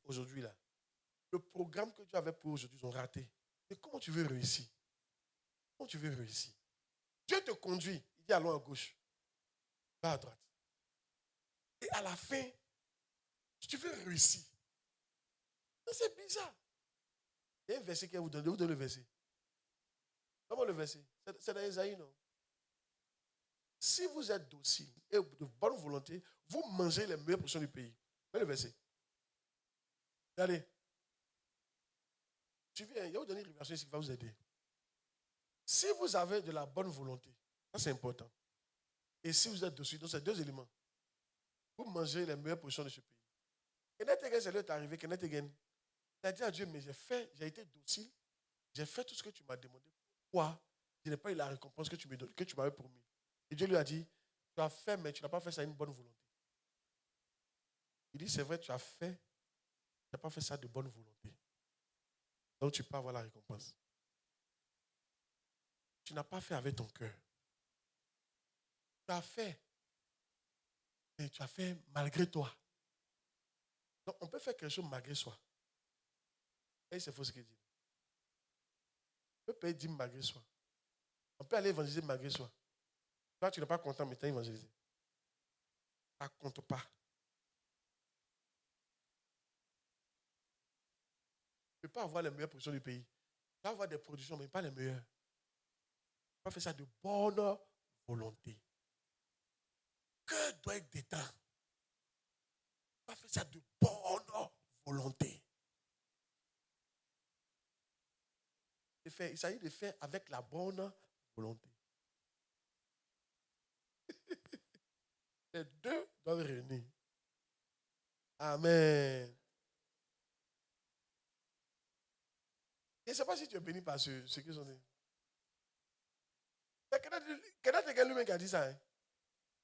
aujourd'hui là, le programme que Dieu avait pour aujourd'hui, ils ont raté. Et comment tu veux réussir? Quand tu veux réussir, Dieu te conduit. Il dit allons à gauche, va à droite. Et à la fin, tu veux réussir. C'est bizarre. Il y a un verset qui vous donne. Vous donne le verset. Comment le verset? C'est dans Ésaïe, non? Si vous êtes docile et de bonne volonté, vous mangez les meilleures portions du pays. Voyez le verset. Regardez. Il va vous donner une révélation ici qui va vous aider. Si vous avez de la bonne volonté, ça c'est important. Et si vous êtes docile, donc c'est deux éléments. Vous mangez les meilleures portions de ce pays. Kenneth Hagin, c'est là où est arrivé. Kenneth Hagin, il a dit à Dieu, mais j'ai été docile, j'ai fait tout ce que tu m'as demandé. Pourquoi je n'ai pas eu la récompense que tu m'avais promis? Et Dieu lui a dit, tu as fait, mais tu n'as pas fait ça à une bonne volonté. Il dit, c'est vrai, tu as fait, tu n'as pas fait ça de bonne volonté. Donc tu peux avoir la récompense. Tu n'as pas fait avec ton cœur. Tu as fait, mais tu as fait malgré toi. Donc on peut faire quelque chose malgré soi. Et c'est faux ce qu'il dit. On peut payer 10 malgré soi. On peut aller évangéliser malgré soi. Toi, tu n'es pas content, mais tu as évangélisé. Ça ne compte pas. Tu ne peux pas avoir les meilleures productions du pays. Tu peux avoir des productions, mais pas les meilleures. Tu peux pas faire ça de bonne volonté. Que doit être détend. Tu ne peux pas faire ça de bonne volonté. Il s'agit de faire avec la bonne volonté. Les deux doivent réunir. Amen. Je ne sais pas si tu es béni par ce qu'ils ont dit. C'est quelqu'un lui-même qui a dit ça. Hein?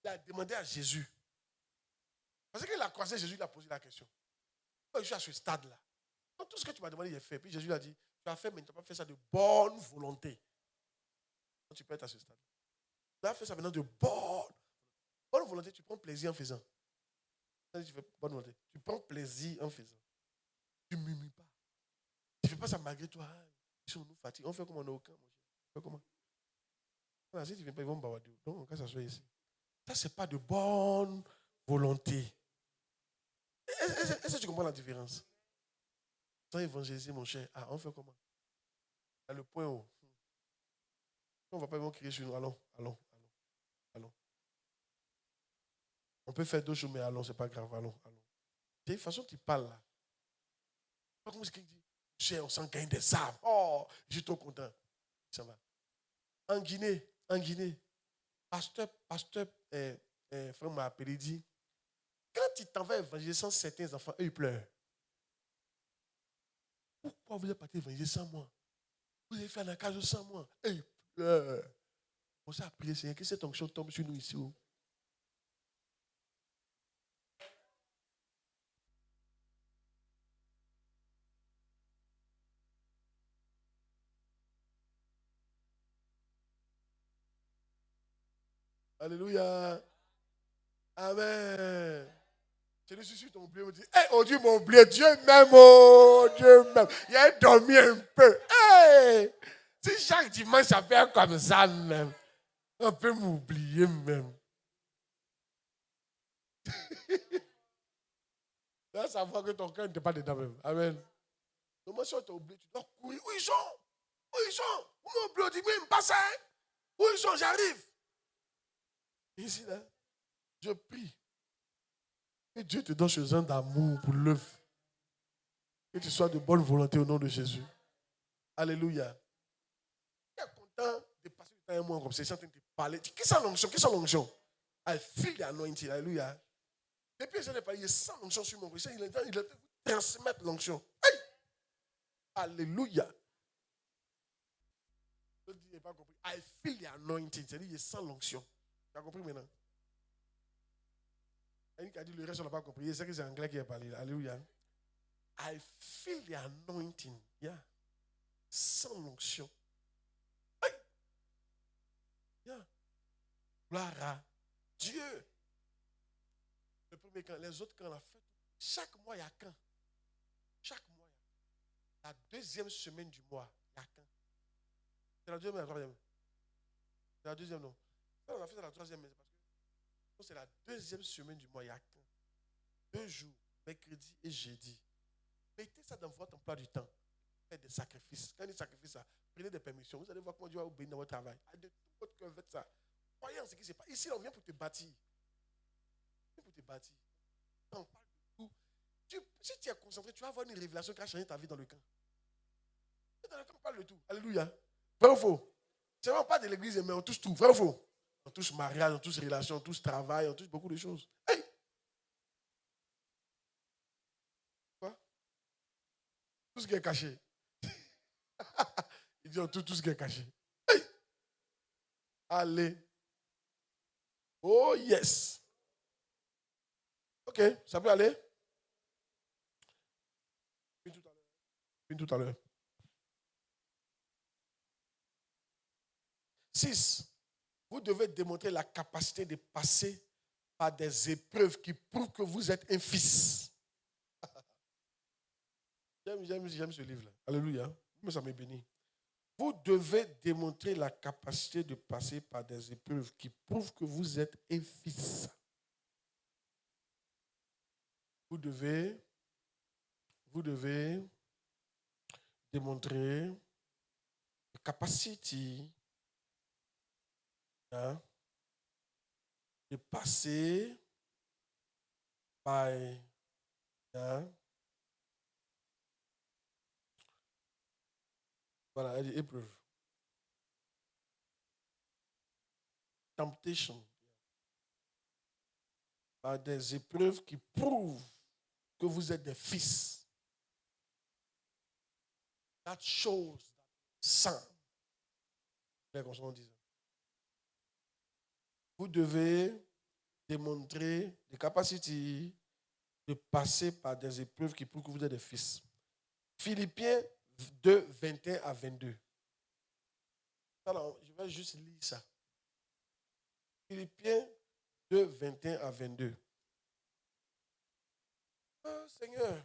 Il a demandé à Jésus. Parce qu'il a croisé Jésus, il a posé la question. Quand je suis à ce stade-là, tout ce que tu m'as demandé, il est fait. Puis Jésus lui a dit, tu as fait, mais tu n'as pas fait ça de bonne volonté. Donc tu peux être à ce stade. Tu as fait ça maintenant de bonne volonté. Tu prends plaisir en faisant. Tu fais bonne volonté. Tu prends plaisir en faisant. Tu ne murmures pas. Tu ne fais pas ça malgré toi. Ils nous fatigués. On fait comme on n'a aucun. On fait comment? Si tu ne viens pas, ils vont me bavarder. Donc, quand ça soit ici. Ça, ce n'est pas de bonne volonté. Est-ce que tu comprends la différence? Sans évangéliser, mon cher, on fait comment? À le point haut. On ne va pas, ils vont crier sur nous. Allons. On peut faire 2 choses, mais allons, ce n'est pas grave. Allons. De toute façon, tu parles là. Pas comme ce qu'il dit. Cher, on s'en gagne des âmes. Oh, je suis trop content. Ça va. En Guinée, pasteur, frère m'a appelé, il dit, quand tu t'en vas évangéliser sans certains enfants, eux, ils pleurent. Pourquoi vous êtes parti évangéliser sans moi? Vous avez fait un occasion sans moi. Eux, ils pleurent. On s'est appris, Seigneur, que cette onction tombe sur nous ici. Alléluia. Amen. Je lui suis sur ton oublié, on dit, oh Dieu m'a oublié, Dieu m'aime, oh Dieu m'aime. Il a dormi un peu. Hey! Si chaque dimanche ça fait comme ça même, on peut m'oublier même. Tu dois savoir que ton cœur n'était pas dedans même. Amen. Donc moi si on t'a oublié, tu dois courir. Où ils sont? Vous m'oubliez, on dit, mais il me passe, hein? Où ils sont? J'arrive. Ici là, je prie. Que Dieu te donne ce genre d'amour pour l'œuvre. Que tu sois de bonne volonté au nom de Jésus. Alléluia. Tu es content de passer du temps avec moi comme ça. Je suis en train de te parler. Qui sent l'onction? I feel the anointing. Alléluia. Depuis que je n'ai pas, il sent l'onction sur mon corps. Il est en train de transmettre l'onction. Hey! Alléluia. Je n'ai pas compris. I feel the anointing. C'est-à-dire, il sent l'onction. Tu as compris maintenant? Il a dit le reste, on n'a pas compris. C'est que c'est anglais qui a parlé. Alléluia. I feel the anointing. Yeah. Sans l'onction. Hey. Yeah. Gloire à Dieu. Le premier camp, les autres camps, la fête. Chaque mois, il y a quand? Chaque mois, il y a. La deuxième semaine du mois, il y a quand? C'est la deuxième et la troisième. C'est la deuxième, non. Ça, on a fait ça la troisième, mais c'est parce que c'est la deuxième semaine du mois. Il y a 2 jours, mercredi et jeudi. Mettez ça dans votre emploi du temps. Faites des sacrifices. Quand il y a des sacrifices, prenez des permissions. Vous allez voir comment Dieu va vous bénir dans votre travail. De tout votre cœur, faites ça. Croyez en ce qui se passe. Ici, on vient pour te bâtir. On vient pour te bâtir. On parle de tout. Si tu es concentré, tu vas avoir une révélation qui va changer ta vie dans le camp. Dans le camp, on parle de tout. Alléluia. Vrai ou faux? C'est vraiment pas de l'église, mais on touche tout. Vrai ou faux? On touche mariage, on touche relation, on touche travail, on touche beaucoup de choses. Hey! Quoi? Tout ce qui est caché. Il dit on touche tout ce qui est caché. Hey! Allez. Oh yes. Ok, ça peut aller? Puis tout à l'heure. 6. Vous devez démontrer la capacité de passer par des épreuves qui prouvent que vous êtes un fils. J'aime ce livre-là. Alléluia. Mais ça me bénit. Vous devez démontrer la capacité de passer par des épreuves qui prouvent que vous êtes un fils. Vous devez démontrer la capacité de passer par voilà, épreuve. Temptation. Par des épreuves qui prouvent que vous êtes des fils. That shows son. Vous devez démontrer des capacités de passer par des épreuves qui prouvent que vous êtes des fils. Philippiens 2, 21 à 22. Alors, je vais juste lire ça. Philippiens 2, 21 à 22. Oh, Seigneur.